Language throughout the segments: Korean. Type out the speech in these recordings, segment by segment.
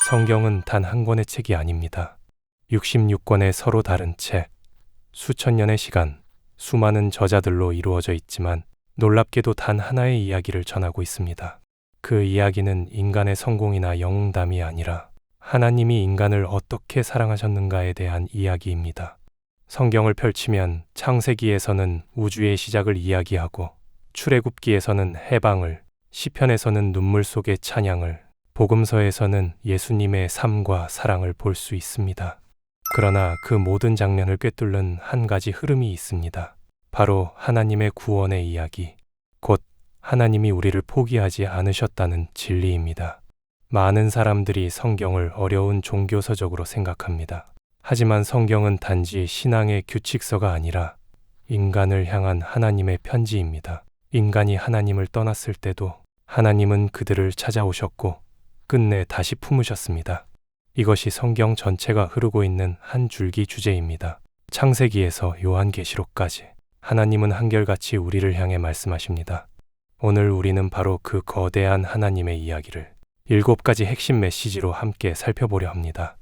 성경은 단 한 권의 책이 아닙니다. 66권의 서로 다른 책, 수천 년의 시간, 수많은 저자들로 이루어져 있지만 놀랍게도 단 하나의 이야기를 전하고 있습니다. 그 이야기는 인간의 성공이나 영웅담이 아니라 하나님이 인간을 어떻게 사랑하셨는가에 대한 이야기입니다. 성경을 펼치면 창세기에서는 우주의 시작을 이야기하고 출애굽기에서는 해방을, 시편에서는 눈물 속의 찬양을, 복음서에서는 예수님의 삶과 사랑을 볼 수 있습니다. 그러나 그 모든 장면을 꿰뚫는 한 가지 흐름이 있습니다. 바로 하나님의 구원의 이야기, 곧 하나님이 우리를 포기하지 않으셨다는 진리입니다. 많은 사람들이 성경을 어려운 종교서적으로 생각합니다. 하지만 성경은 단지 신앙의 규칙서가 아니라 인간을 향한 하나님의 편지입니다. 인간이 하나님을 떠났을 때도 하나님은 그들을 찾아오셨고 끝내 다시 품으셨습니다. 이것이 성경 전체가 흐르고 있는 한 줄기 주제입니다. 창세기에서 요한계시록까지 하나님은 한결같이 우리를 향해 말씀하십니다. 오늘 우리는 바로 그 거대한 하나님의 이야기를 7가지 핵심 메시지로 함께 살펴보려 합니다.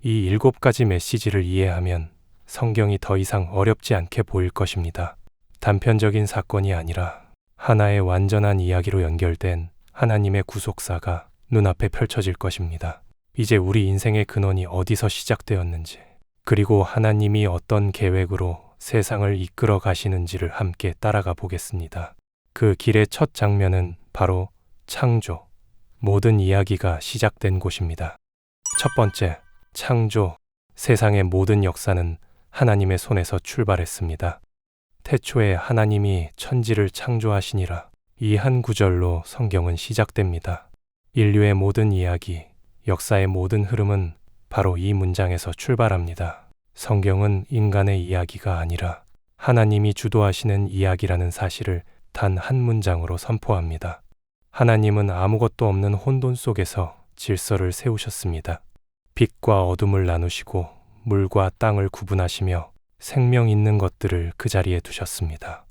이 7가지 메시지를 이해하면 성경이 더 이상 어렵지 않게 보일 것입니다. 단편적인 사건이 아니라 하나의 완전한 이야기로 연결된 하나님의 구속사가 눈앞에 펼쳐질 것입니다. 이제 우리 인생의 근원이 어디서 시작되었는지, 그리고 하나님이 어떤 계획으로 세상을 이끌어 가시는지를 함께 따라가 보겠습니다. 그 길의 첫 장면은 바로 창조, 모든 이야기가 시작된 곳입니다. 첫 번째, 창조. 세상의 모든 역사는 하나님의 손에서 출발했습니다. 태초에 하나님이 천지를 창조하시니라. 이 한 구절로 성경은 시작됩니다. 인류의 모든 이야기, 역사의 모든 흐름은 바로 이 문장에서 출발합니다. 성경은 인간의 이야기가 아니라 하나님이 주도하시는 이야기라는 사실을 단 한 문장으로 선포합니다. 하나님은 아무것도 없는 혼돈 속에서 질서를 세우셨습니다. 빛과 어둠을 나누시고 물과 땅을 구분하시며 생명 있는 것들을 그 자리에 두셨습니다.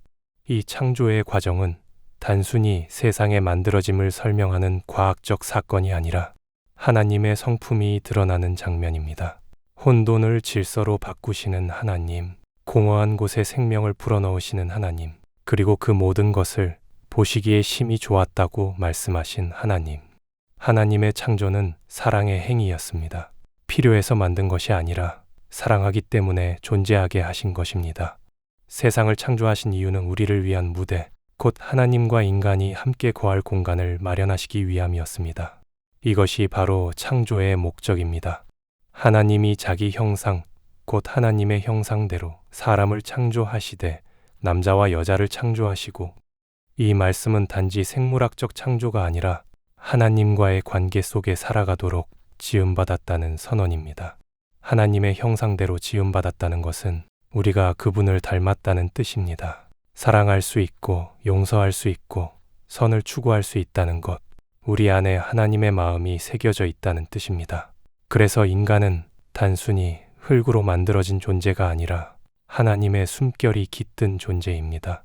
이 창조의 과정은 단순히 세상의 만들어짐을 설명하는 과학적 사건이 아니라 하나님의 성품이 드러나는 장면입니다. 혼돈을 질서로 바꾸시는 하나님, 공허한 곳에 생명을 불어넣으시는 하나님, 그리고 그 모든 것을 보시기에 심히 좋았다고 말씀하신 하나님. 하나님의 창조는 사랑의 행위였습니다. 필요해서 만든 것이 아니라 사랑하기 때문에 존재하게 하신 것입니다. 세상을 창조하신 이유는 우리를 위한 무대, 곧 하나님과 인간이 함께 거할 공간을 마련하시기 위함이었습니다. 이것이 바로 창조의 목적입니다. 하나님이 자기 형상, 곧 하나님의 형상대로 사람을 창조하시되 남자와 여자를 창조하시고, 이 말씀은 단지 생물학적 창조가 아니라 하나님과의 관계 속에 살아가도록 지음받았다는 선언입니다. 하나님의 형상대로 지음받았다는 것은 우리가 그분을 닮았다는 뜻입니다. 사랑할 수 있고 용서할 수 있고 선을 추구할 수 있다는 것, 우리 안에 하나님의 마음이 새겨져 있다는 뜻입니다. 그래서 인간은 단순히 흙으로 만들어진 존재가 아니라 하나님의 숨결이 깃든 존재입니다.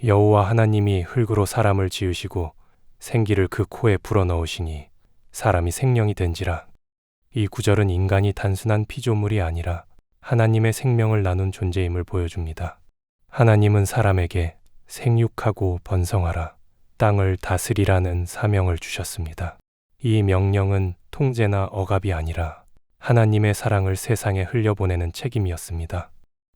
여호와 하나님이 흙으로 사람을 지으시고 생기를 그 코에 불어넣으시니 사람이 생명이 된지라. 이 구절은 인간이 단순한 피조물이 아니라 하나님의 생명을 나눈 존재임을 보여줍니다. 하나님은 사람에게 생육하고 번성하라, 땅을 다스리라는 사명을 주셨습니다. 이 명령은 통제나 억압이 아니라 하나님의 사랑을 세상에 흘려보내는 책임이었습니다.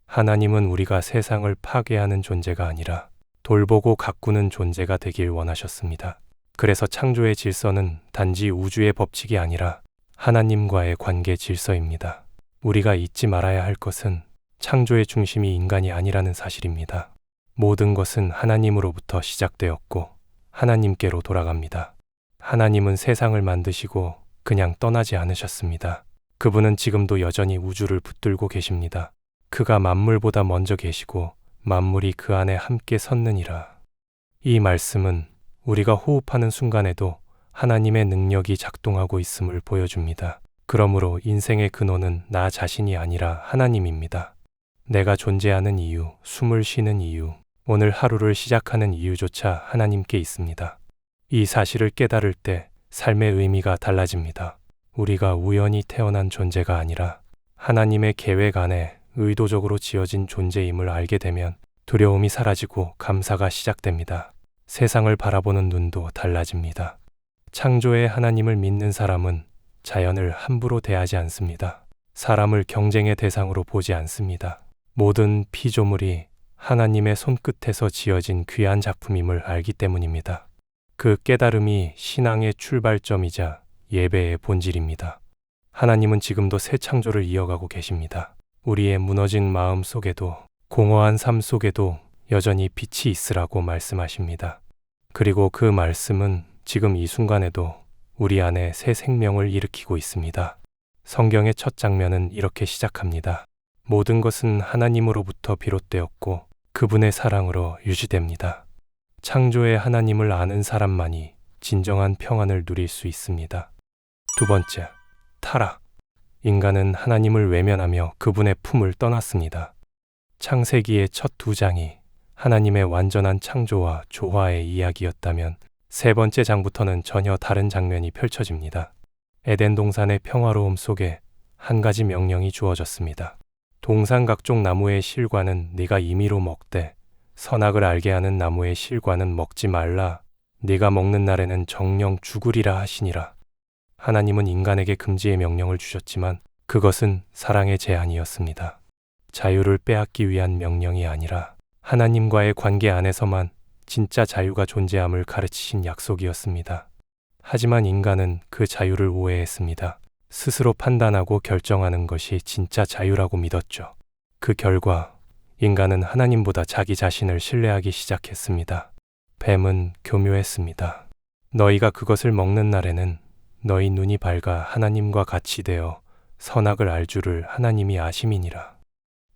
하나님은 우리가 세상을 파괴하는 존재가 아니라 돌보고 가꾸는 존재가 되길 원하셨습니다. 그래서 창조의 질서는 단지 우주의 법칙이 아니라 하나님과의 관계 질서입니다. 우리가 잊지 말아야 할 것은 창조의 중심이 인간이 아니라는 사실입니다. 모든 것은 하나님으로부터 시작되었고 하나님께로 돌아갑니다. 하나님은 세상을 만드시고 그냥 떠나지 않으셨습니다. 그분은 지금도 여전히 우주를 붙들고 계십니다. 그가 만물보다 먼저 계시고 만물이 그 안에 함께 섰느니라. 이 말씀은 우리가 호흡하는 순간에도 하나님의 능력이 작동하고 있음을 보여줍니다. 그러므로 인생의 근원은 나 자신이 아니라 하나님입니다. 내가 존재하는 이유, 숨을 쉬는 이유, 오늘 하루를 시작하는 이유조차 하나님께 있습니다. 이 사실을 깨달을 때 삶의 의미가 달라집니다. 우리가 우연히 태어난 존재가 아니라 하나님의 계획 안에 의도적으로 지어진 존재임을 알게 되면 두려움이 사라지고 감사가 시작됩니다. 세상을 바라보는 눈도 달라집니다. 창조의 하나님을 믿는 사람은 자연을 함부로 대하지 않습니다. 사람을 경쟁의 대상으로 보지 않습니다. 모든 피조물이 하나님의 손끝에서 지어진 귀한 작품임을 알기 때문입니다. 그 깨달음이 신앙의 출발점이자 예배의 본질입니다. 하나님은 지금도 새 창조를 이어가고 계십니다. 우리의 무너진 마음 속에도 공허한 삶 속에도 여전히 빛이 있으라고 말씀하십니다. 그리고 그 말씀은 지금 이 순간에도 우리 안에 새 생명을 일으키고 있습니다. 성경의 첫 장면은 이렇게 시작합니다. 모든 것은 하나님으로부터 비롯되었고 그분의 사랑으로 유지됩니다. 창조의 하나님을 아는 사람만이 진정한 평안을 누릴 수 있습니다. 두 번째, 타락. 인간은 하나님을 외면하며 그분의 품을 떠났습니다. 창세기의 첫 2장이 하나님의 완전한 창조와 조화의 이야기였다면 세 번째 장부터는 전혀 다른 장면이 펼쳐집니다. 에덴 동산의 평화로움 속에 한 가지 명령이 주어졌습니다. 동산 각종 나무의 실과는 네가 임의로 먹되 선악을 알게 하는 나무의 실과는 먹지 말라. 네가 먹는 날에는 정령 죽으리라 하시니라. 하나님은 인간에게 금지의 명령을 주셨지만 그것은 사랑의 제안이었습니다. 자유를 빼앗기 위한 명령이 아니라 하나님과의 관계 안에서만 진짜 자유가 존재함을 가르치신 약속이었습니다. 하지만 인간은 그 자유를 오해했습니다. 스스로 판단하고 결정하는 것이 진짜 자유라고 믿었죠. 그 결과 인간은 하나님보다 자기 자신을 신뢰하기 시작했습니다. 뱀은 교묘했습니다. 너희가 그것을 먹는 날에는 너희 눈이 밝아 하나님과 같이 되어 선악을 알 줄을 하나님이 아심이니라.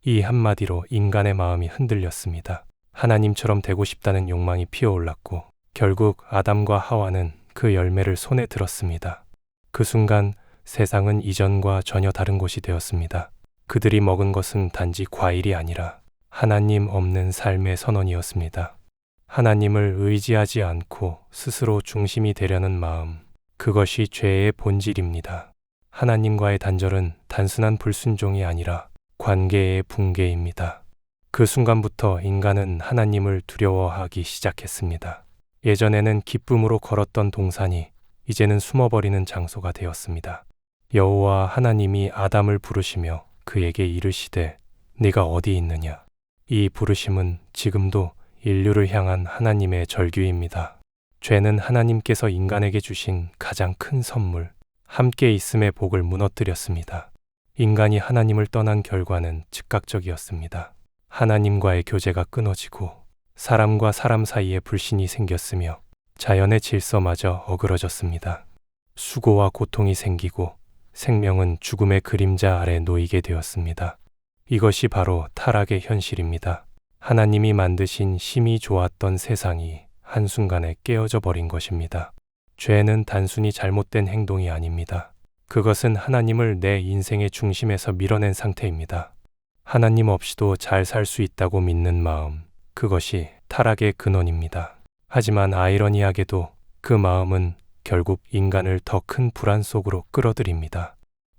이 한마디로 인간의 마음이 흔들렸습니다. 하나님처럼 되고 싶다는 욕망이 피어올랐고 결국 아담과 하와는 그 열매를 손에 들었습니다. 그 순간 세상은 이전과 전혀 다른 곳이 되었습니다. 그들이 먹은 것은 단지 과일이 아니라 하나님 없는 삶의 선언이었습니다. 하나님을 의지하지 않고 스스로 중심이 되려는 마음, 그것이 죄의 본질입니다. 하나님과의 단절은 단순한 불순종이 아니라 관계의 붕괴입니다. 그 순간부터 인간은 하나님을 두려워하기 시작했습니다. 예전에는 기쁨으로 걸었던 동산이 이제는 숨어버리는 장소가 되었습니다. 여호와 하나님이 아담을 부르시며 그에게 이르시되 네가 어디 있느냐. 이 부르심은 지금도 인류를 향한 하나님의 절규입니다. 죄는 하나님께서 인간에게 주신 가장 큰 선물, 함께 있음의 복을 무너뜨렸습니다. 인간이 하나님을 떠난 결과는 즉각적이었습니다. 하나님과의 교제가 끊어지고 사람과 사람 사이에 불신이 생겼으며 자연의 질서마저 어그러졌습니다. 수고와 고통이 생기고 생명은 죽음의 그림자 아래 놓이게 되었습니다. 이것이 바로 타락의 현실입니다. 하나님이 만드신 심히 좋았던 세상이 한순간에 깨어져 버린 것입니다. 죄는 단순히 잘못된 행동이 아닙니다. 그것은 하나님을 내 인생의 중심에서 밀어낸 상태입니다. 하나님 없이도 잘 살 수 있다고 믿는 마음, 그것이 타락의 근원입니다. 하지만 아이러니하게도 그 마음은 결국 인간을 더 큰 불안 속으로 끌어들입니다.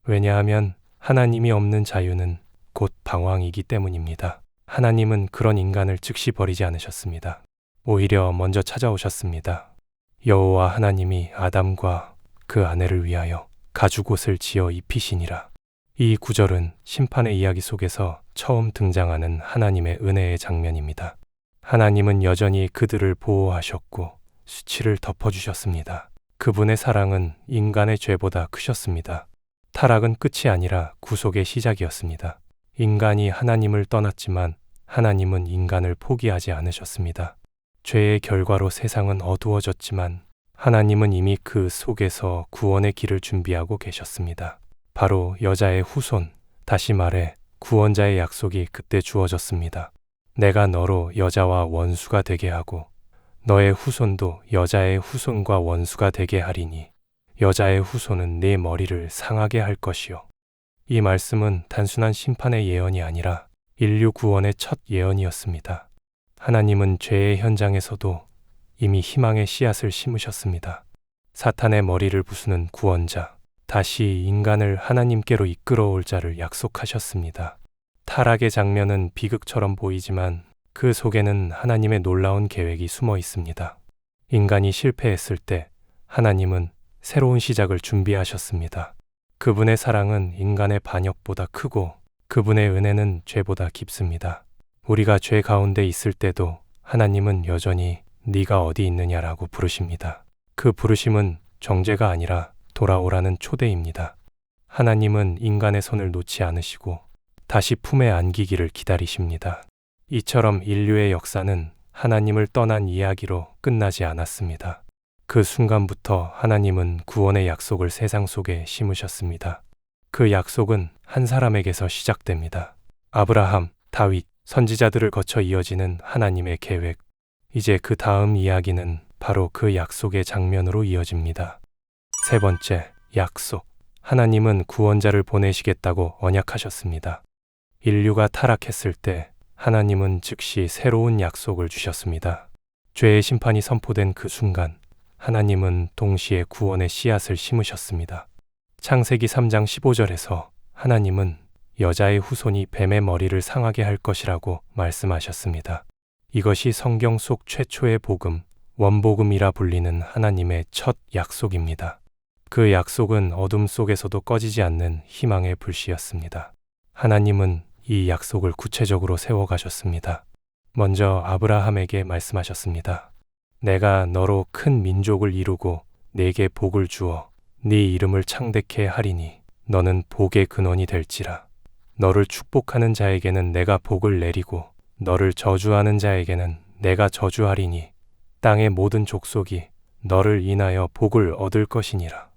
왜냐하면 하나님이 없는 자유는 곧 방황이기 때문입니다. 하나님은 그런 인간을 즉시 버리지 않으셨습니다. 오히려 먼저 찾아오셨습니다. 여호와 하나님이 아담과 그 아내를 위하여 가죽옷을 지어 입히시니라. 이 구절은 심판의 이야기 속에서 처음 등장하는 하나님의 은혜의 장면입니다. 하나님은 여전히 그들을 보호하셨고 수치를 덮어주셨습니다. 그분의 사랑은 인간의 죄보다 크셨습니다. 타락은 끝이 아니라 구속의 시작이었습니다. 인간이 하나님을 떠났지만 하나님은 인간을 포기하지 않으셨습니다. 죄의 결과로 세상은 어두워졌지만 하나님은 이미 그 속에서 구원의 길을 준비하고 계셨습니다. 바로 여자의 후손, 다시 말해 구원자의 약속이 그때 주어졌습니다. 내가 너로 여자와 원수가 되게 하고 너의 후손도 여자의 후손과 원수가 되게 하리니 여자의 후손은 네 머리를 상하게 할 것이요. 이 말씀은 단순한 심판의 예언이 아니라 인류 구원의 첫 예언이었습니다. 하나님은 죄의 현장에서도 이미 희망의 씨앗을 심으셨습니다. 사탄의 머리를 부수는 구원자, 다시 인간을 하나님께로 이끌어올 자를 약속하셨습니다. 타락의 장면은 비극처럼 보이지만 그 속에는 하나님의 놀라운 계획이 숨어 있습니다. 인간이 실패했을 때 하나님은 새로운 시작을 준비하셨습니다. 그분의 사랑은 인간의 반역보다 크고 그분의 은혜는 죄보다 깊습니다. 우리가 죄 가운데 있을 때도 하나님은 여전히 네가 어디 있느냐라고 부르십니다. 그 부르심은 정죄가 아니라 돌아오라는 초대입니다. 하나님은 인간의 손을 놓지 않으시고 다시 품에 안기기를 기다리십니다. 이처럼 인류의 역사는 하나님을 떠난 이야기로 끝나지 않았습니다. 그 순간부터 하나님은 구원의 약속을 세상 속에 심으셨습니다. 그 약속은 한 사람에게서 시작됩니다. 아브라함, 다윗, 선지자들을 거쳐 이어지는 하나님의 계획. 이제 그 다음 이야기는 바로 그 약속의 장면으로 이어집니다. 세 번째, 약속. 하나님은 구원자를 보내시겠다고 언약하셨습니다. 인류가 타락했을 때 하나님은 즉시 새로운 약속을 주셨습니다. 죄의 심판이 선포된 그 순간 하나님은 동시에 구원의 씨앗을 심으셨습니다. 창세기 3장 15절에서 하나님은 여자의 후손이 뱀의 머리를 상하게 할 것이라고 말씀하셨습니다. 이것이 성경 속 최초의 복음, 원복음이라 불리는 하나님의 첫 약속입니다. 그 약속은 어둠 속에서도 꺼지지 않는 희망의 불씨였습니다. 하나님은 이 약속을 구체적으로 세워가셨습니다. 먼저 아브라함에게 말씀하셨습니다. 내가 너로 큰 민족을 이루고 네게 복을 주어 네 이름을 창대케 하리니 너는 복의 근원이 될지라. 너를 축복하는 자에게는 내가 복을 내리고 너를 저주하는 자에게는 내가 저주하리니 땅의 모든 족속이 너를 인하여 복을 얻을 것이니라.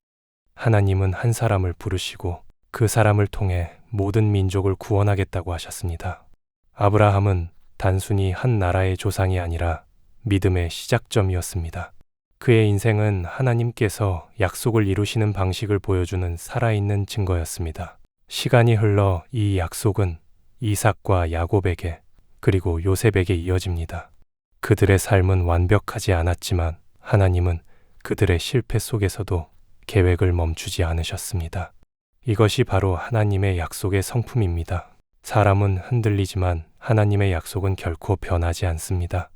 하나님은 한 사람을 부르시고 그 사람을 통해 모든 민족을 구원하겠다고 하셨습니다. 아브라함은 단순히 한 나라의 조상이 아니라 믿음의 시작점이었습니다. 그의 인생은 하나님께서 약속을 이루시는 방식을 보여주는 살아있는 증거였습니다. 시간이 흘러 이 약속은 이삭과 야곱에게 그리고 요셉에게 이어집니다. 그들의 삶은 완벽하지 않았지만 하나님은 그들의 실패 속에서도 계획을 멈추지 않으셨습니다. 이것이 바로 하나님의 약속의 성품입니다. 사람은 흔들리지만 하나님의 약속은 결코 변하지 않습니다.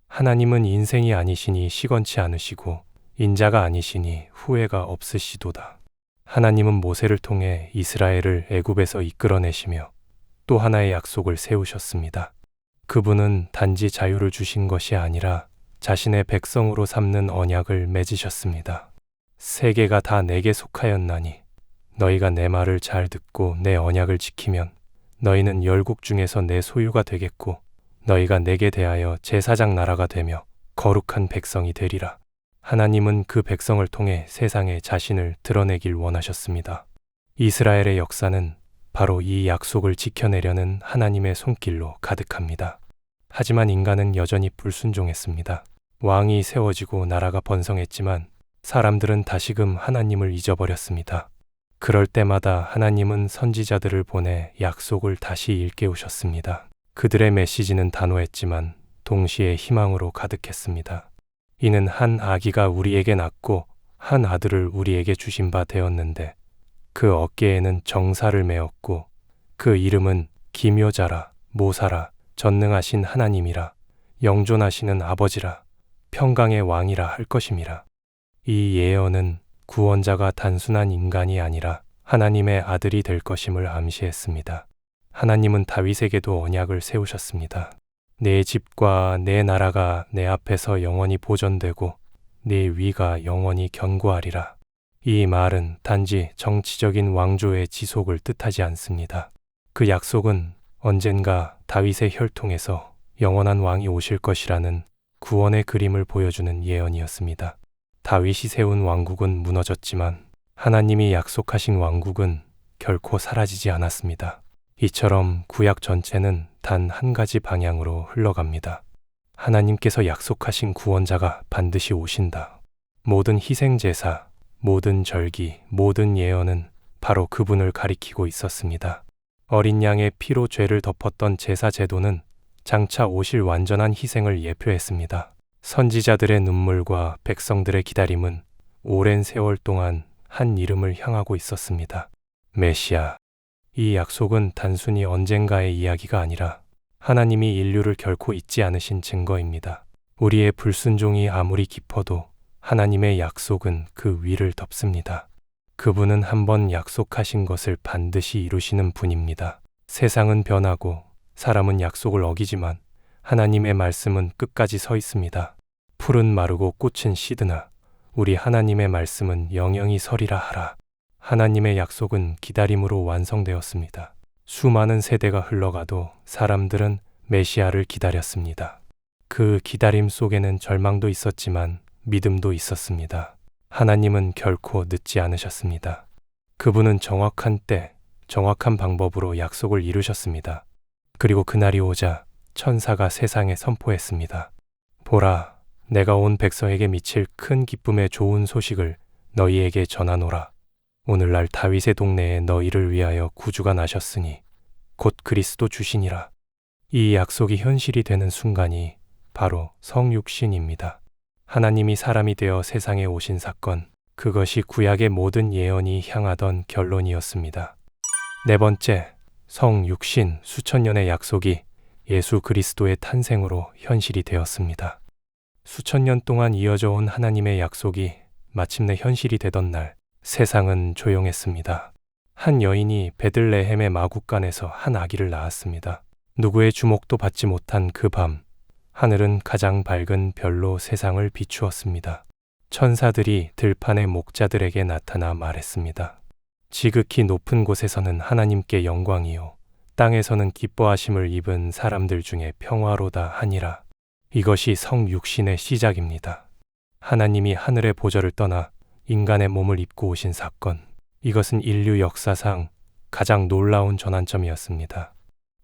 하나님은 인생이 아니시니 시건치 않으시고 인자가 아니시니 후회가 없으시도다. 하나님은 모세를 통해 이스라엘을 애굽에서 이끌어내시며 또 하나의 약속을 세우셨습니다. 그분은 단지 자유를 주신 것이 아니라 자신의 백성으로 삼는 언약을 맺으셨습니다. 세계가 다 내게 속하였나니 너희가 내 말을 잘 듣고 내 언약을 지키면 너희는 열국 중에서 내 소유가 되겠고 너희가 내게 대하여 제사장 나라가 되며 거룩한 백성이 되리라. 하나님은 그 백성을 통해 세상에 자신을 드러내길 원하셨습니다. 이스라엘의 역사는 바로 이 약속을 지켜내려는 하나님의 손길로 가득합니다. 하지만 인간은 여전히 불순종했습니다. 왕이 세워지고 나라가 번성했지만 사람들은 다시금 하나님을 잊어버렸습니다. 그럴 때마다 하나님은 선지자들을 보내 약속을 다시 일깨우셨습니다. 그들의 메시지는 단호했지만 동시에 희망으로 가득했습니다. 이는 한 아기가 우리에게 낳고 한 아들을 우리에게 주신 바 되었는데 그 어깨에는 정사를 메었고 그 이름은 기묘자라 모사라 전능하신 하나님이라 영존하시는 아버지라 평강의 왕이라 할 것임이라. 이 예언은 구원자가 단순한 인간이 아니라 하나님의 아들이 될 것임을 암시했습니다. 하나님은 다윗에게도 언약을 세우셨습니다. 내 집과 내 나라가 내 앞에서 영원히 보존되고 내 위가 영원히 견고하리라. 이 말은 단지 정치적인 왕조의 지속을 뜻하지 않습니다. 그 약속은 언젠가 다윗의 혈통에서 영원한 왕이 오실 것이라는 구원의 그림을 보여주는 예언이었습니다. 다윗이 세운 왕국은 무너졌지만 하나님이 약속하신 왕국은 결코 사라지지 않았습니다. 이처럼 구약 전체는 단 한 가지 방향으로 흘러갑니다. 하나님께서 약속하신 구원자가 반드시 오신다. 모든 희생제사, 모든 절기, 모든 예언은 바로 그분을 가리키고 있었습니다. 어린 양의 피로 죄를 덮었던 제사 제도는 장차 오실 완전한 희생을 예표했습니다. 선지자들의 눈물과 백성들의 기다림은 오랜 세월 동안 한 이름을 향하고 있었습니다. 메시아. 이 약속은 단순히 언젠가의 이야기가 아니라 하나님이 인류를 결코 잊지 않으신 증거입니다. 우리의 불순종이 아무리 깊어도 하나님의 약속은 그 위를 덮습니다. 그분은 한번 약속하신 것을 반드시 이루시는 분입니다. 세상은 변하고 사람은 약속을 어기지만 하나님의 말씀은 끝까지 서 있습니다. 풀은 마르고 꽃은 시드나 우리 하나님의 말씀은 영영이 서리라 하라. 하나님의 약속은 기다림으로 완성되었습니다. 수많은 세대가 흘러가도 사람들은 메시아를 기다렸습니다. 그 기다림 속에는 절망도 있었지만 믿음도 있었습니다. 하나님은 결코 늦지 않으셨습니다. 그분은 정확한 때, 정확한 방법으로 약속을 이루셨습니다. 그리고 그날이 오자 천사가 세상에 선포했습니다. 보라, 내가 온 백성에게 미칠 큰 기쁨의 좋은 소식을 너희에게 전하노라. 오늘날 다윗의 동네에 너희를 위하여 구주가 나셨으니 곧 그리스도 주시니라. 이 약속이 현실이 되는 순간이 바로 성육신입니다. 하나님이 사람이 되어 세상에 오신 사건, 그것이 구약의 모든 예언이 향하던 결론이었습니다. 네 번째, 성육신 수천 년의 약속이 예수 그리스도의 탄생으로 현실이 되었습니다. 수천 년 동안 이어져 온 하나님의 약속이 마침내 현실이 되던 날, 세상은 조용했습니다. 한 여인이 베들레헴의 마구간에서 한 아기를 낳았습니다. 누구의 주목도 받지 못한 그 밤, 하늘은 가장 밝은 별로 세상을 비추었습니다. 천사들이 들판의 목자들에게 나타나 말했습니다. 지극히 높은 곳에서는 하나님께 영광이요, 땅에서는 기뻐하심을 입은 사람들 중에 평화로다 하니라. 이것이 성육신의 시작입니다. 하나님이 하늘의 보좌를 떠나 인간의 몸을 입고 오신 사건, 이것은 인류 역사상 가장 놀라운 전환점이었습니다.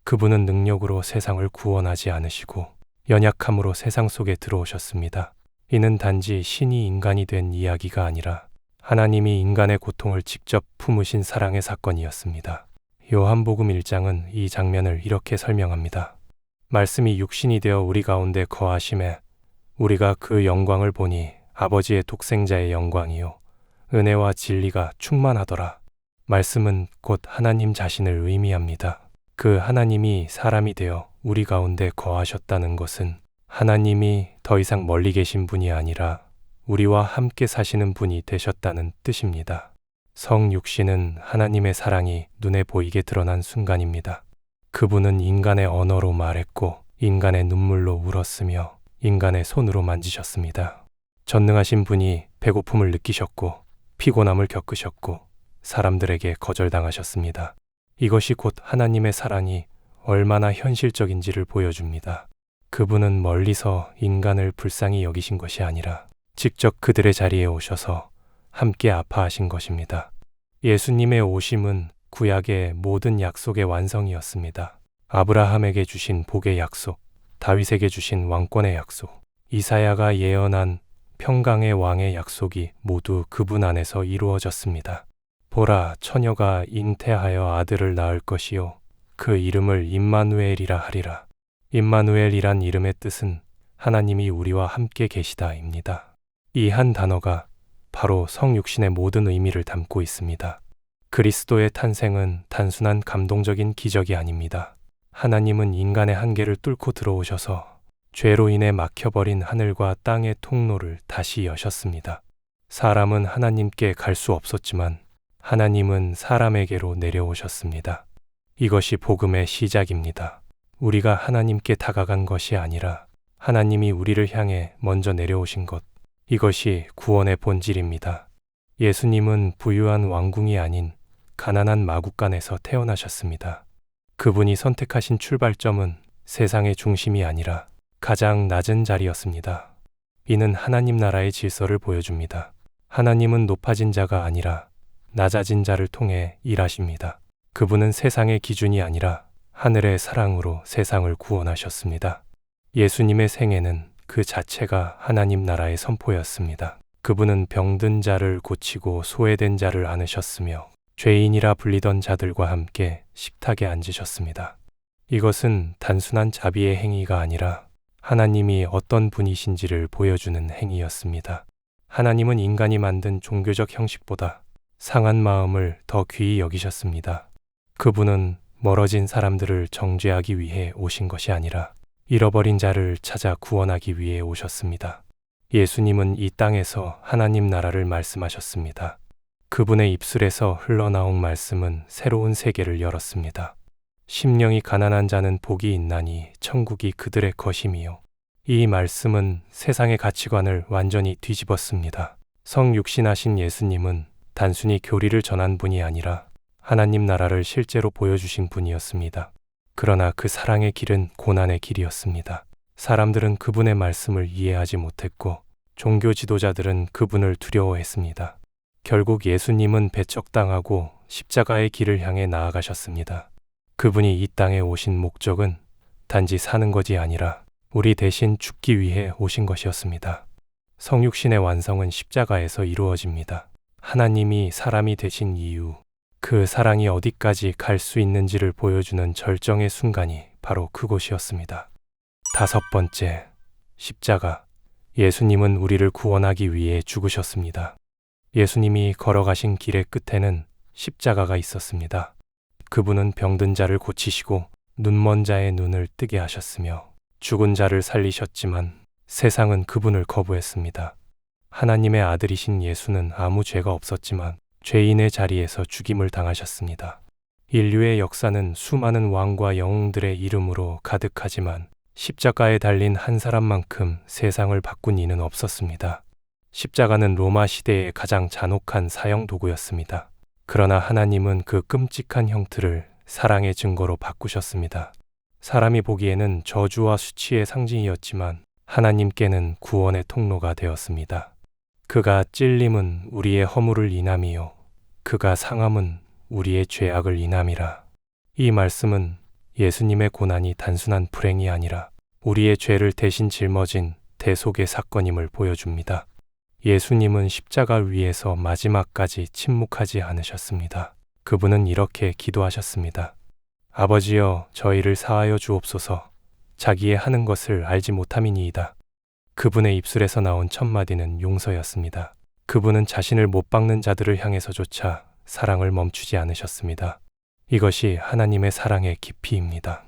그분은 능력으로 세상을 구원하지 않으시고 연약함으로 세상 속에 들어오셨습니다. 이는 단지 신이 인간이 된 이야기가 아니라 하나님이 인간의 고통을 직접 품으신 사랑의 사건이었습니다. 요한복음 1장은 이 장면을 이렇게 설명합니다. 말씀이 육신이 되어 우리 가운데 거하심에 우리가 그 영광을 보니 아버지의 독생자의 영광이요 은혜와 진리가 충만하더라. 말씀은 곧 하나님 자신을 의미합니다. 그 하나님이 사람이 되어 우리 가운데 거하셨다는 것은 하나님이 더 이상 멀리 계신 분이 아니라 우리와 함께 사시는 분이 되셨다는 뜻입니다. 성육신은 하나님의 사랑이 눈에 보이게 드러난 순간입니다. 그분은 인간의 언어로 말했고 인간의 눈물로 울었으며 인간의 손으로 만지셨습니다. 전능하신 분이 배고픔을 느끼셨고 피곤함을 겪으셨고 사람들에게 거절당하셨습니다. 이것이 곧 하나님의 사랑이 얼마나 현실적인지를 보여줍니다. 그분은 멀리서 인간을 불쌍히 여기신 것이 아니라 직접 그들의 자리에 오셔서 함께 아파하신 것입니다. 예수님의 오심은 구약의 모든 약속의 완성이었습니다. 아브라함에게 주신 복의 약속, 다윗에게 주신 왕권의 약속, 이사야가 예언한 평강의 왕의 약속이 모두 그분 안에서 이루어졌습니다. 보라, 처녀가 잉태하여 아들을 낳을 것이요 그 이름을 임마누엘이라 하리라. 임마누엘이란 이름의 뜻은 하나님이 우리와 함께 계시다입니다. 이 한 단어가 바로 성육신의 모든 의미를 담고 있습니다. 그리스도의 탄생은 단순한 감동적인 기적이 아닙니다. 하나님은 인간의 한계를 뚫고 들어오셔서 죄로 인해 막혀버린 하늘과 땅의 통로를 다시 여셨습니다. 사람은 하나님께 갈 수 없었지만 하나님은 사람에게로 내려오셨습니다. 이것이 복음의 시작입니다. 우리가 하나님께 다가간 것이 아니라 하나님이 우리를 향해 먼저 내려오신 것, 이것이 구원의 본질입니다. 예수님은 부유한 왕궁이 아닌 가난한 마구간에서 태어나셨습니다. 그분이 선택하신 출발점은 세상의 중심이 아니라 가장 낮은 자리였습니다. 이는 하나님 나라의 질서를 보여줍니다. 하나님은 높아진 자가 아니라 낮아진 자를 통해 일하십니다. 그분은 세상의 기준이 아니라 하늘의 사랑으로 세상을 구원하셨습니다. 예수님의 생애는 그 자체가 하나님 나라의 선포였습니다. 그분은 병든 자를 고치고 소외된 자를 안으셨으며 죄인이라 불리던 자들과 함께 식탁에 앉으셨습니다. 이것은 단순한 자비의 행위가 아니라 하나님이 어떤 분이신지를 보여주는 행위였습니다. 하나님은 인간이 만든 종교적 형식보다 상한 마음을 더 귀히 여기셨습니다. 그분은 멀어진 사람들을 정죄하기 위해 오신 것이 아니라 잃어버린 자를 찾아 구원하기 위해 오셨습니다. 예수님은 이 땅에서 하나님 나라를 말씀하셨습니다. 그분의 입술에서 흘러나온 말씀은 새로운 세계를 열었습니다. 심령이 가난한 자는 복이 있나니 천국이 그들의 것임이요. 이 말씀은 세상의 가치관을 완전히 뒤집었습니다. 성육신하신 예수님은 단순히 교리를 전한 분이 아니라 하나님 나라를 실제로 보여주신 분이었습니다. 그러나 그 사랑의 길은 고난의 길이었습니다. 사람들은 그분의 말씀을 이해하지 못했고 종교 지도자들은 그분을 두려워했습니다. 결국 예수님은 배척당하고 십자가의 길을 향해 나아가셨습니다. 그분이 이 땅에 오신 목적은 단지 사는 것이 아니라 우리 대신 죽기 위해 오신 것이었습니다. 성육신의 완성은 십자가에서 이루어집니다. 하나님이 사람이 되신 이유, 그 사랑이 어디까지 갈 수 있는지를 보여주는 절정의 순간이 바로 그곳이었습니다. 5번째, 십자가. 예수님은 우리를 구원하기 위해 죽으셨습니다. 예수님이 걸어가신 길의 끝에는 십자가가 있었습니다. 그분은 병든 자를 고치시고 눈먼 자의 눈을 뜨게 하셨으며 죽은 자를 살리셨지만 세상은 그분을 거부했습니다. 하나님의 아들이신 예수는 아무 죄가 없었지만 죄인의 자리에서 죽임을 당하셨습니다. 인류의 역사는 수많은 왕과 영웅들의 이름으로 가득하지만 십자가에 달린 한 사람만큼 세상을 바꾼 이는 없었습니다. 십자가는 로마 시대의 가장 잔혹한 사형 도구였습니다. 그러나 하나님은 그 끔찍한 형틀을 사랑의 증거로 바꾸셨습니다. 사람이 보기에는 저주와 수치의 상징이었지만 하나님께는 구원의 통로가 되었습니다. 그가 찔림은 우리의 허물을 인함이요 그가 상함은 우리의 죄악을 인함이라. 이 말씀은 예수님의 고난이 단순한 불행이 아니라 우리의 죄를 대신 짊어진 대속의 사건임을 보여줍니다. 예수님은 십자가 위에서 마지막까지 침묵하지 않으셨습니다. 그분은 이렇게 기도하셨습니다. 아버지여, 저희를 사하여 주옵소서. 자기의 하는 것을 알지 못함이니이다. 그분의 입술에서 나온 첫 마디는 용서였습니다. 그분은 자신을 못 박는 자들을 향해서조차 사랑을 멈추지 않으셨습니다. 이것이 하나님의 사랑의 깊이입니다.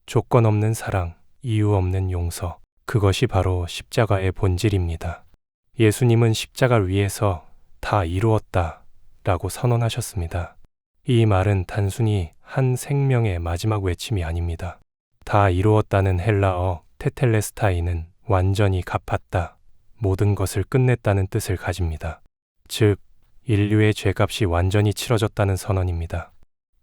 조건 없는 사랑, 이유 없는 용서, 그것이 바로 십자가의 본질입니다. 예수님은 십자가 위에서 다 이루었다 라고 선언하셨습니다. 이 말은 단순히 한 생명의 마지막 외침이 아닙니다. 다 이루었다는 헬라어 테텔레스타이는 완전히 갚았다, 모든 것을 끝냈다는 뜻을 가집니다. 즉, 인류의 죄값이 완전히 치러졌다는 선언입니다.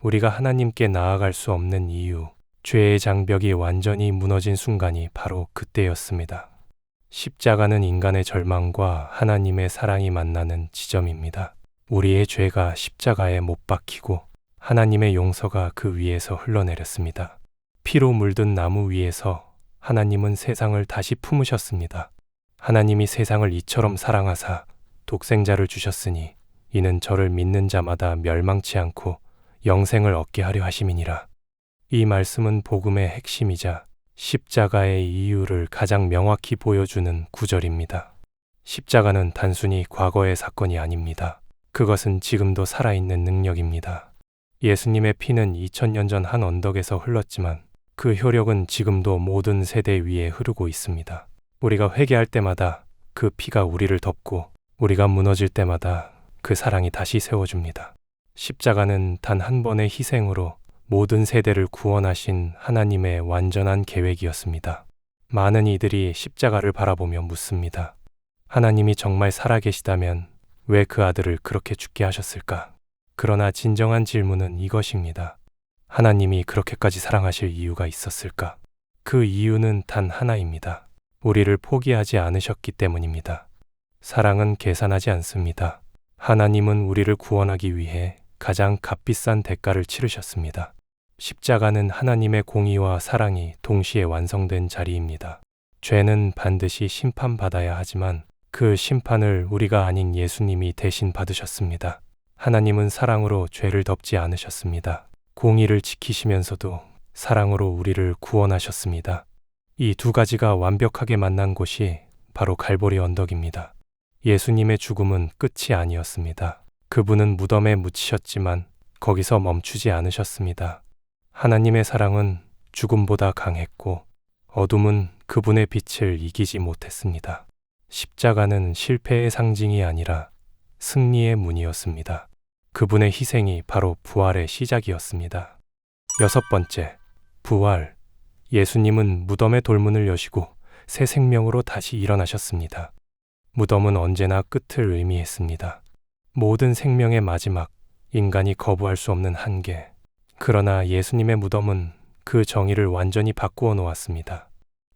우리가 하나님께 나아갈 수 없는 이유, 죄의 장벽이 완전히 무너진 순간이 바로 그때였습니다. 십자가는 인간의 절망과 하나님의 사랑이 만나는 지점입니다. 우리의 죄가 십자가에 못 박히고 하나님의 용서가 그 위에서 흘러내렸습니다. 피로 물든 나무 위에서 하나님은 세상을 다시 품으셨습니다. 하나님이 세상을 이처럼 사랑하사 독생자를 주셨으니 이는 저를 믿는 자마다 멸망치 않고 영생을 얻게 하려 하심이니라. 이 말씀은 복음의 핵심이자 십자가의 이유를 가장 명확히 보여주는 구절입니다. 십자가는 단순히 과거의 사건이 아닙니다. 그것은 지금도 살아있는 능력입니다. 예수님의 피는 2000년 전 한 언덕에서 흘렀지만 그 효력은 지금도 모든 세대 위에 흐르고 있습니다. 우리가 회개할 때마다 그 피가 우리를 덮고 우리가 무너질 때마다 그 사랑이 다시 세워줍니다. 십자가는 단 한 번의 희생으로 모든 세대를 구원하신 하나님의 완전한 계획이었습니다. 많은 이들이 십자가를 바라보며 묻습니다. 하나님이 정말 살아계시다면 왜 그 아들을 그렇게 죽게 하셨을까? 그러나 진정한 질문은 이것입니다. 하나님이 그렇게까지 사랑하실 이유가 있었을까? 그 이유는 단 하나입니다. 우리를 포기하지 않으셨기 때문입니다. 사랑은 계산하지 않습니다. 하나님은 우리를 구원하기 위해 가장 값비싼 대가를 치르셨습니다. 십자가는 하나님의 공의와 사랑이 동시에 완성된 자리입니다. 죄는 반드시 심판받아야 하지만 그 심판을 우리가 아닌 예수님이 대신 받으셨습니다. 하나님은 사랑으로 죄를 덮지 않으셨습니다. 공의를 지키시면서도 사랑으로 우리를 구원하셨습니다. 이 두 가지가 완벽하게 만난 곳이 바로 갈보리 언덕입니다. 예수님의 죽음은 끝이 아니었습니다. 그분은 무덤에 묻히셨지만 거기서 멈추지 않으셨습니다. 하나님의 사랑은 죽음보다 강했고 어둠은 그분의 빛을 이기지 못했습니다. 십자가는 실패의 상징이 아니라 승리의 문이었습니다. 그분의 희생이 바로 부활의 시작이었습니다. 여섯 번째, 부활. 예수님은 무덤의 돌문을 여시고 새 생명으로 다시 일어나셨습니다. 무덤은 언제나 끝을 의미했습니다. 모든 생명의 마지막, 인간이 거부할 수 없는 한계. 그러나 예수님의 무덤은 그 정의를 완전히 바꾸어 놓았습니다.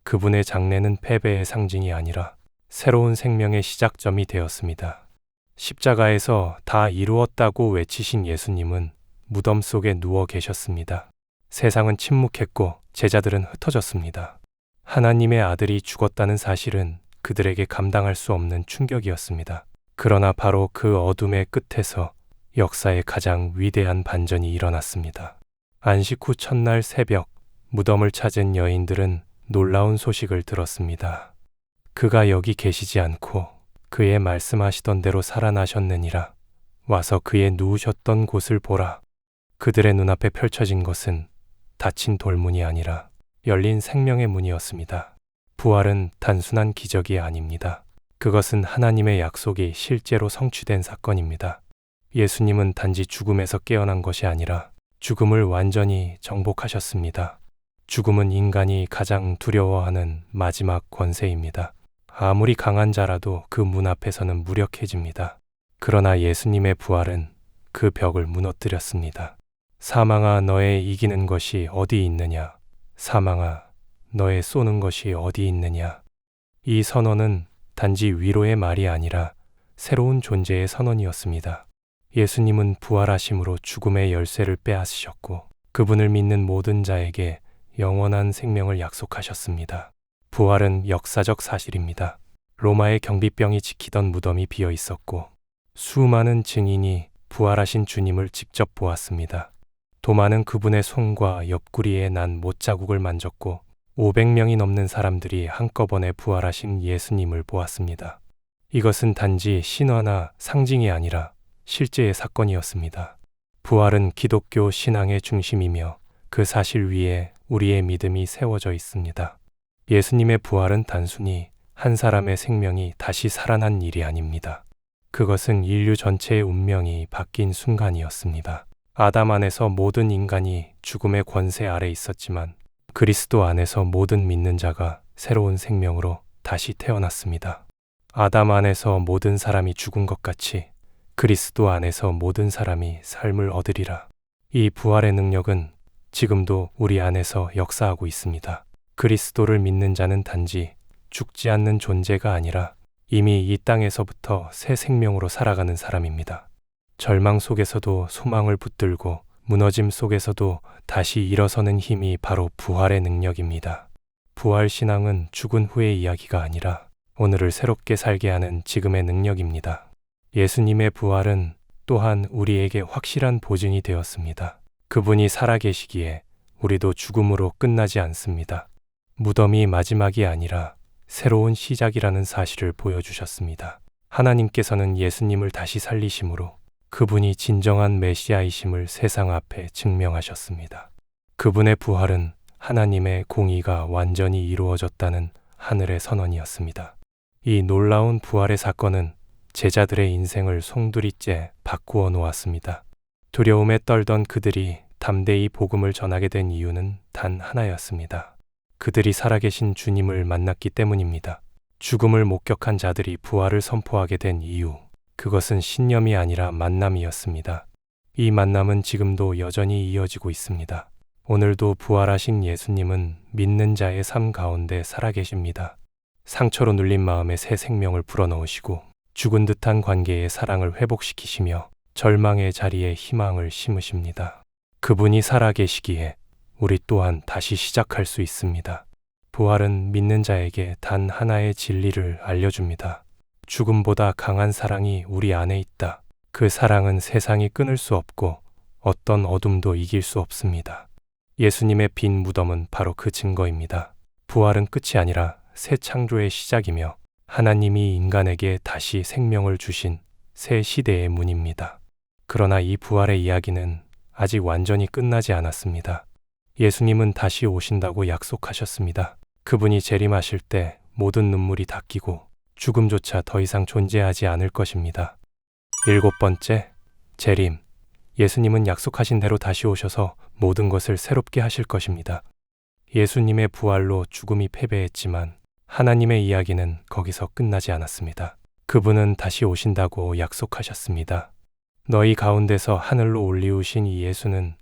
그분의 장례는 패배의 상징이 아니라 새로운 생명의 시작점이 되었습니다. 십자가에서 다 이루었다고 외치신 예수님은 무덤 속에 누워 계셨습니다. 세상은 침묵했고 제자들은 흩어졌습니다. 하나님의 아들이 죽었다는 사실은 그들에게 감당할 수 없는 충격이었습니다. 그러나 바로 그 어둠의 끝에서 역사의 가장 위대한 반전이 일어났습니다. 안식 후 첫날 새벽, 무덤을 찾은 여인들은 놀라운 소식을 들었습니다. 그가 여기 계시지 않고 그의 말씀하시던 대로 살아나셨느니라. 와서 그의 누우셨던 곳을 보라. 그들의 눈앞에 펼쳐진 것은 닫힌 돌문이 아니라 열린 생명의 문이었습니다. 부활은 단순한 기적이 아닙니다. 그것은 하나님의 약속이 실제로 성취된 사건입니다. 예수님은 단지 죽음에서 깨어난 것이 아니라 죽음을 완전히 정복하셨습니다. 죽음은 인간이 가장 두려워하는 마지막 권세입니다. 아무리 강한 자라도 그 문 앞에서는 무력해집니다. 그러나 예수님의 부활은 그 벽을 무너뜨렸습니다. 사망아, 너의 이기는 것이 어디 있느냐? 사망아, 너의 쏘는 것이 어디 있느냐? 이 선언은 단지 위로의 말이 아니라 새로운 존재의 선언이었습니다. 예수님은 부활하심으로 죽음의 열쇠를 빼앗으셨고 그분을 믿는 모든 자에게 영원한 생명을 약속하셨습니다. 부활은 역사적 사실입니다. 로마의 경비병이 지키던 무덤이 비어 있었고 수많은 증인이 부활하신 주님을 직접 보았습니다. 도마는 그분의 손과 옆구리에 난 못자국을 만졌고 500명이 넘는 사람들이 한꺼번에 부활하신 예수님을 보았습니다. 이것은 단지 신화나 상징이 아니라 실제의 사건이었습니다. 부활은 기독교 신앙의 중심이며 그 사실 위에 우리의 믿음이 세워져 있습니다. 예수님의 부활은 단순히 한 사람의 생명이 다시 살아난 일이 아닙니다. 그것은 인류 전체의 운명이 바뀐 순간이었습니다. 아담 안에서 모든 인간이 죽음의 권세 아래 있었지만 그리스도 안에서 모든 믿는 자가 새로운 생명으로 다시 태어났습니다. 아담 안에서 모든 사람이 죽은 것 같이 그리스도 안에서 모든 사람이 삶을 얻으리라. 이 부활의 능력은 지금도 우리 안에서 역사하고 있습니다. 그리스도를 믿는 자는 단지 죽지 않는 존재가 아니라 이미 이 땅에서부터 새 생명으로 살아가는 사람입니다. 절망 속에서도 소망을 붙들고 무너짐 속에서도 다시 일어서는 힘이 바로 부활의 능력입니다. 부활 신앙은 죽은 후의 이야기가 아니라 오늘을 새롭게 살게 하는 지금의 능력입니다. 예수님의 부활은 또한 우리에게 확실한 보증이 되었습니다. 그분이 살아계시기에 우리도 죽음으로 끝나지 않습니다. 무덤이 마지막이 아니라 새로운 시작이라는 사실을 보여주셨습니다. 하나님께서는 예수님을 다시 살리심으로 그분이 진정한 메시아이심을 세상 앞에 증명하셨습니다. 그분의 부활은 하나님의 공의가 완전히 이루어졌다는 하늘의 선언이었습니다. 이 놀라운 부활의 사건은 제자들의 인생을 송두리째 바꾸어 놓았습니다. 두려움에 떨던 그들이 담대히 복음을 전하게 된 이유는 단 하나였습니다. 그들이 살아계신 주님을 만났기 때문입니다. 죽음을 목격한 자들이 부활을 선포하게 된 이유, 그것은 신념이 아니라 만남이었습니다. 이 만남은 지금도 여전히 이어지고 있습니다. 오늘도 부활하신 예수님은 믿는 자의 삶 가운데 살아계십니다. 상처로 눌린 마음에 새 생명을 불어넣으시고 죽은 듯한 관계의 사랑을 회복시키시며 절망의 자리에 희망을 심으십니다. 그분이 살아계시기에 우리 또한 다시 시작할 수 있습니다. 부활은 믿는 자에게 단 하나의 진리를 알려줍니다. 죽음보다 강한 사랑이 우리 안에 있다. 그 사랑은 세상이 끊을 수 없고 어떤 어둠도 이길 수 없습니다. 예수님의 빈 무덤은 바로 그 증거입니다. 부활은 끝이 아니라 새 창조의 시작이며 하나님이 인간에게 다시 생명을 주신 새 시대의 문입니다. 그러나 이 부활의 이야기는 아직 완전히 끝나지 않았습니다. 예수님은 다시 오신다고 약속하셨습니다. 그분이 재림하실 때 모든 눈물이 닦이고 죽음조차 더 이상 존재하지 않을 것입니다. 7번째, 재림. 예수님은 약속하신 대로 다시 오셔서 모든 것을 새롭게 하실 것입니다. 예수님의 부활로 죽음이 패배했지만 하나님의 이야기는 거기서 끝나지 않았습니다. 그분은 다시 오신다고 약속하셨습니다. 너희 가운데서 하늘로 올리우신 이 예수는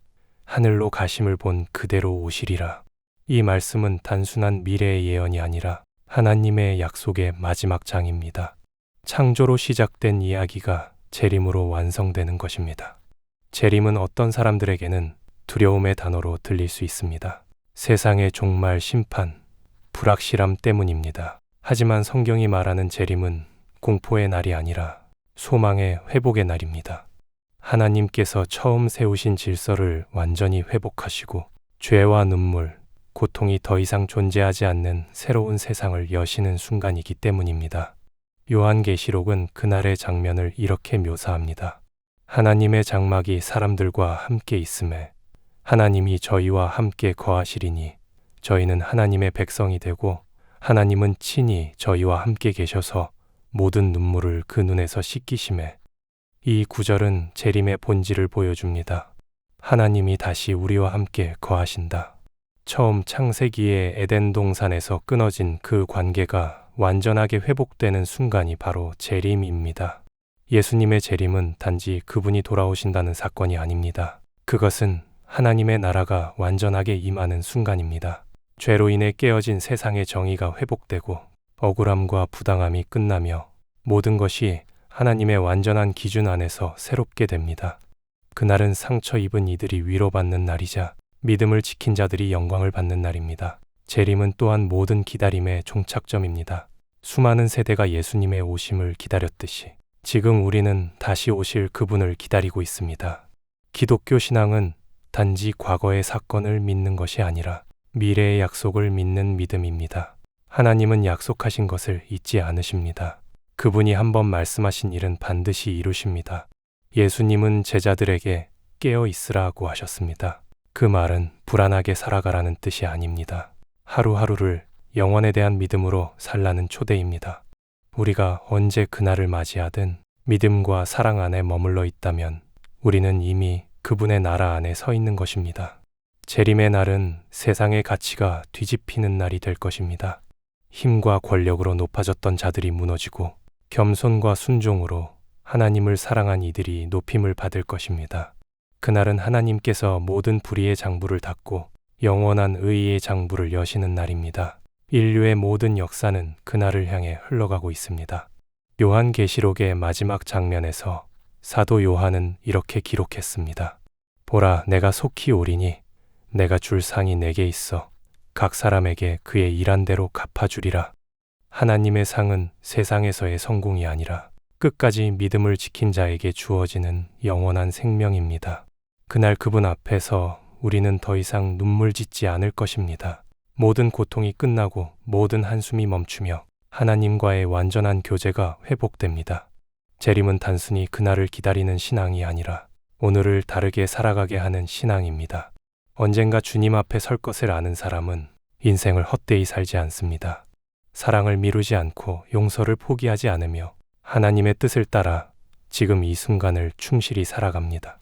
하늘로 가심을 본 그대로 오시리라. 이 말씀은 단순한 미래의 예언이 아니라 하나님의 약속의 마지막 장입니다. 창조로 시작된 이야기가 재림으로 완성되는 것입니다. 재림은 어떤 사람들에게는 두려움의 단어로 들릴 수 있습니다. 세상의 종말, 심판, 불확실함 때문입니다. 하지만 성경이 말하는 재림은 공포의 날이 아니라 소망의 회복의 날입니다. 하나님께서 처음 세우신 질서를 완전히 회복하시고 죄와 눈물, 고통이 더 이상 존재하지 않는 새로운 세상을 여시는 순간이기 때문입니다. 요한계시록은 그날의 장면을 이렇게 묘사합니다. 하나님의 장막이 사람들과 함께 있음에 하나님이 저희와 함께 거하시리니 저희는 하나님의 백성이 되고 하나님은 친히 저희와 함께 계셔서 모든 눈물을 그 눈에서 씻기심에. 이 구절은 재림의 본질을 보여줍니다. 하나님이 다시 우리와 함께 거하신다. 처음 창세기의 에덴 동산에서 끊어진 그 관계가 완전하게 회복되는 순간이 바로 재림입니다. 예수님의 재림은 단지 그분이 돌아오신다는 사건이 아닙니다. 그것은 하나님의 나라가 완전하게 임하는 순간입니다. 죄로 인해 깨어진 세상의 정의가 회복되고 억울함과 부당함이 끝나며 모든 것이 하나님의 완전한 기준 안에서 새롭게 됩니다. 그날은 상처 입은 이들이 위로받는 날이자 믿음을 지킨 자들이 영광을 받는 날입니다. 재림은 또한 모든 기다림의 종착점입니다. 수많은 세대가 예수님의 오심을 기다렸듯이 지금 우리는 다시 오실 그분을 기다리고 있습니다. 기독교 신앙은 단지 과거의 사건을 믿는 것이 아니라 미래의 약속을 믿는 믿음입니다. 하나님은 약속하신 것을 잊지 않으십니다. 그분이 한번 말씀하신 일은 반드시 이루십니다. 예수님은 제자들에게 깨어 있으라고 하셨습니다. 그 말은 불안하게 살아가라는 뜻이 아닙니다. 하루하루를 영원에 대한 믿음으로 살라는 초대입니다. 우리가 언제 그날을 맞이하든 믿음과 사랑 안에 머물러 있다면 우리는 이미 그분의 나라 안에 서 있는 것입니다. 재림의 날은 세상의 가치가 뒤집히는 날이 될 것입니다. 힘과 권력으로 높아졌던 자들이 무너지고 겸손과 순종으로 하나님을 사랑한 이들이 높임을 받을 것입니다. 그날은 하나님께서 모든 불의의 장부를 닫고 영원한 의의 장부를 여시는 날입니다. 인류의 모든 역사는 그날을 향해 흘러가고 있습니다. 요한계시록의 마지막 장면에서 사도 요한은 이렇게 기록했습니다. 보라, 내가 속히 오리니 내가 줄 상이 내게 있어 각 사람에게 그의 일한 대로 갚아주리라. 하나님의 상은 세상에서의 성공이 아니라 끝까지 믿음을 지킨 자에게 주어지는 영원한 생명입니다. 그날 그분 앞에서 우리는 더 이상 눈물 짓지 않을 것입니다. 모든 고통이 끝나고 모든 한숨이 멈추며 하나님과의 완전한 교제가 회복됩니다. 재림은 단순히 그날을 기다리는 신앙이 아니라 오늘을 다르게 살아가게 하는 신앙입니다. 언젠가 주님 앞에 설 것을 아는 사람은 인생을 헛되이 살지 않습니다. 사랑을 미루지 않고 용서를 포기하지 않으며 하나님의 뜻을 따라 지금 이 순간을 충실히 살아갑니다.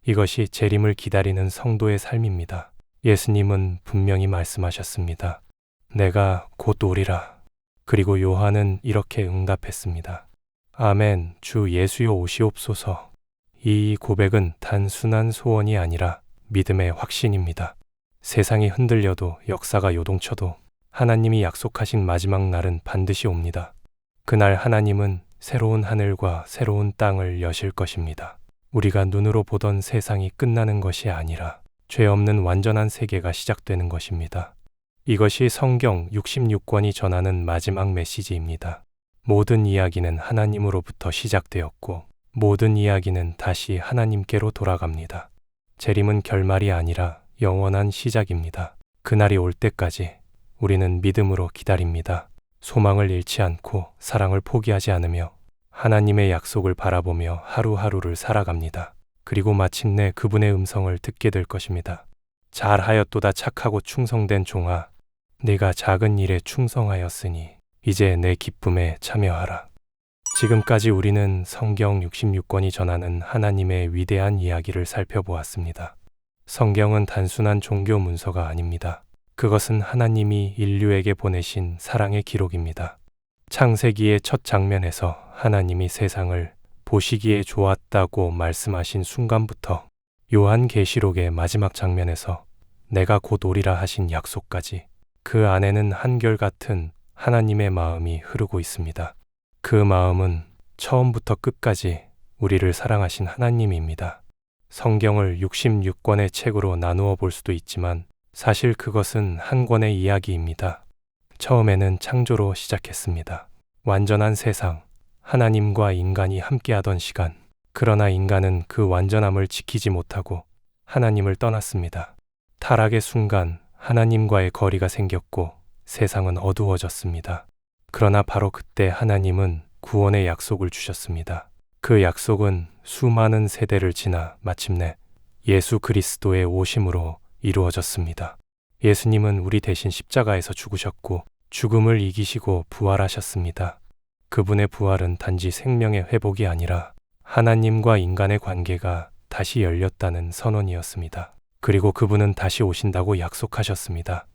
이것이 재림을 기다리는 성도의 삶입니다. 예수님은 분명히 말씀하셨습니다. 내가 곧 오리라. 그리고 요한은 이렇게 응답했습니다. 아멘, 주 예수여 오시옵소서. 이 고백은 단순한 소원이 아니라 믿음의 확신입니다. 세상이 흔들려도 역사가 요동쳐도 하나님이 약속하신 마지막 날은 반드시 옵니다. 그날 하나님은 새로운 하늘과 새로운 땅을 여실 것입니다. 우리가 눈으로 보던 세상이 끝나는 것이 아니라 죄 없는 완전한 세계가 시작되는 것입니다. 이것이 성경 66권이 전하는 마지막 메시지입니다. 모든 이야기는 하나님으로부터 시작되었고 모든 이야기는 다시 하나님께로 돌아갑니다. 재림은 결말이 아니라 영원한 시작입니다. 그날이 올 때까지 우리는 믿음으로 기다립니다. 소망을 잃지 않고 사랑을 포기하지 않으며 하나님의 약속을 바라보며 하루하루를 살아갑니다. 그리고 마침내 그분의 음성을 듣게 될 것입니다. 잘하였도다 착하고 충성된 종아, 네가 작은 일에 충성하였으니 이제 내 기쁨에 참여하라. 지금까지 우리는 성경 66권이 전하는 하나님의 위대한 이야기를 살펴보았습니다. 성경은 단순한 종교 문서가 아닙니다. 그것은 하나님이 인류에게 보내신 사랑의 기록입니다. 창세기의 첫 장면에서 하나님이 세상을 보시기에 좋았다고 말씀하신 순간부터 요한계시록의 마지막 장면에서 내가 곧 오리라 하신 약속까지 그 안에는 한결같은 하나님의 마음이 흐르고 있습니다. 그 마음은 처음부터 끝까지 우리를 사랑하신 하나님입니다. 성경을 66권의 책으로 나누어 볼 수도 있지만 사실 그것은 한 권의 이야기입니다. 처음에는 창조로 시작했습니다. 완전한 세상, 하나님과 인간이 함께하던 시간. 그러나 인간은 그 완전함을 지키지 못하고 하나님을 떠났습니다. 타락의 순간 하나님과의 거리가 생겼고 세상은 어두워졌습니다. 그러나 바로 그때 하나님은 구원의 약속을 주셨습니다. 그 약속은 수많은 세대를 지나 마침내 예수 그리스도의 오심으로 이루어졌습니다. 예수님은 우리 대신 십자가에서 죽으셨고 죽음을 이기시고 부활하셨습니다. 그분의 부활은 단지 생명의 회복이 아니라 하나님과 인간의 관계가 다시 열렸다는 선언이었습니다. 그리고 그분은 다시 오신다고 약속하셨습니다.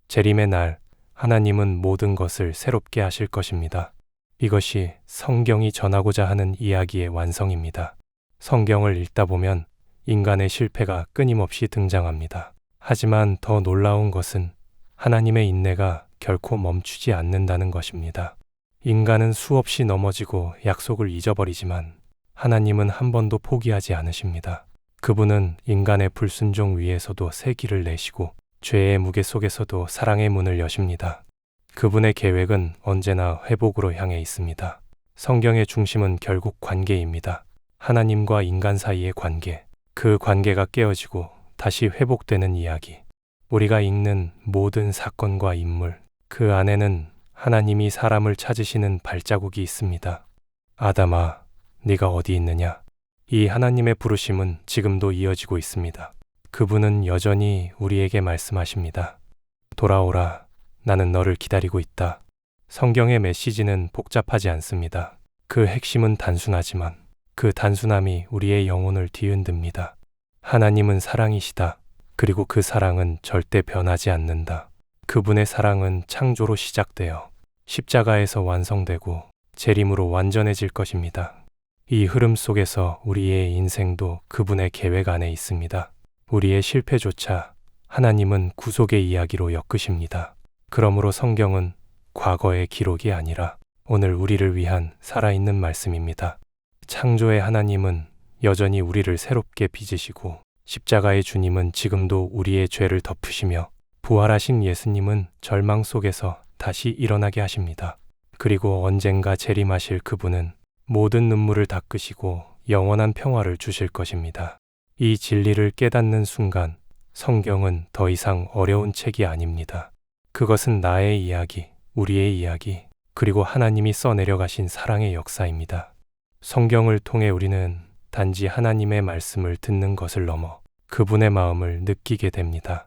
재림의 날 하나님은 모든 것을 새롭게 하실 것입니다. 이것이 성경이 전하고자 하는 이야기의 완성입니다. 성경을 읽다 보면 인간의 실패가 끊임없이 등장합니다. 하지만 더 놀라운 것은 하나님의 인내가 결코 멈추지 않는다는 것입니다. 인간은 수없이 넘어지고 약속을 잊어버리지만 하나님은 한 번도 포기하지 않으십니다. 그분은 인간의 불순종 위에서도 새 길을 내시고 죄의 무게 속에서도 사랑의 문을 여십니다. 그분의 계획은 언제나 회복으로 향해 있습니다. 성경의 중심은 결국 관계입니다. 하나님과 인간 사이의 관계, 그 관계가 깨어지고 다시 회복되는 이야기. 우리가 읽는 모든 사건과 인물, 그 안에는 하나님이 사람을 찾으시는 발자국이 있습니다. 아담아, 네가 어디 있느냐? 이 하나님의 부르심은 지금도 이어지고 있습니다. 그분은 여전히 우리에게 말씀하십니다. 돌아오라, 나는 너를 기다리고 있다. 성경의 메시지는 복잡하지 않습니다. 그 핵심은 단순하지만 그 단순함이 우리의 영혼을 뒤흔듭니다. 하나님은 사랑이시다. 그리고 그 사랑은 절대 변하지 않는다. 그분의 사랑은 창조로 시작되어 십자가에서 완성되고 재림으로 완전해질 것입니다. 이 흐름 속에서 우리의 인생도 그분의 계획 안에 있습니다. 우리의 실패조차 하나님은 구속의 이야기로 엮으십니다. 그러므로 성경은 과거의 기록이 아니라 오늘 우리를 위한 살아있는 말씀입니다. 창조의 하나님은 여전히 우리를 새롭게 빚으시고 십자가의 주님은 지금도 우리의 죄를 덮으시며 부활하신 예수님은 절망 속에서 다시 일어나게 하십니다. 그리고 언젠가 재림하실 그분은 모든 눈물을 닦으시고 영원한 평화를 주실 것입니다. 이 진리를 깨닫는 순간 성경은 더 이상 어려운 책이 아닙니다. 그것은 나의 이야기, 우리의 이야기, 그리고 하나님이 써내려가신 사랑의 역사입니다. 성경을 통해 우리는 단지 하나님의 말씀을 듣는 것을 넘어 그분의 마음을 느끼게 됩니다.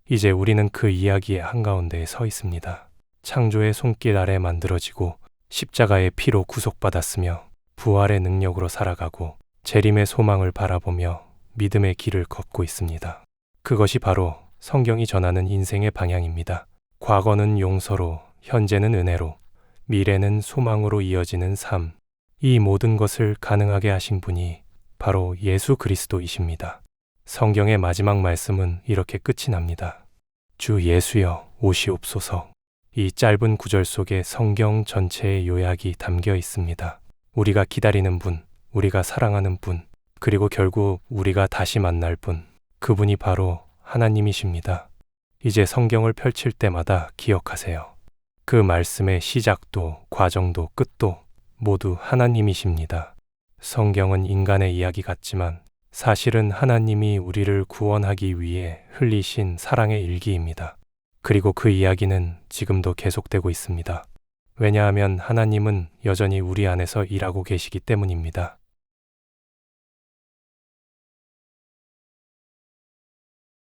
이제 우리는 그 이야기의 한가운데에 서 있습니다. 창조의 손길 아래 만들어지고 십자가의 피로 구속받았으며 부활의 능력으로 살아가고 재림의 소망을 바라보며 믿음의 길을 걷고 있습니다. 그것이 바로 성경이 전하는 인생의 방향입니다. 과거는 용서로, 현재는 은혜로, 미래는 소망으로 이어지는 삶. 이 모든 것을 가능하게 하신 분이 바로 예수 그리스도이십니다. 성경의 마지막 말씀은 이렇게 끝이 납니다. 주 예수여 오시옵소서. 이 짧은 구절 속에 성경 전체의 요약이 담겨 있습니다. 우리가 기다리는 분, 우리가 사랑하는 분, 그리고 결국 우리가 다시 만날 분, 그분이 바로 하나님이십니다. 이제 성경을 펼칠 때마다 기억하세요. 그 말씀의 시작도 과정도 끝도 모두 하나님이십니다. 성경은 인간의 이야기 같지만 사실은 하나님이 우리를 구원하기 위해 흘리신 사랑의 일기입니다. 그리고 그 이야기는 지금도 계속되고 있습니다. 왜냐하면 하나님은 여전히 우리 안에서 일하고 계시기 때문입니다.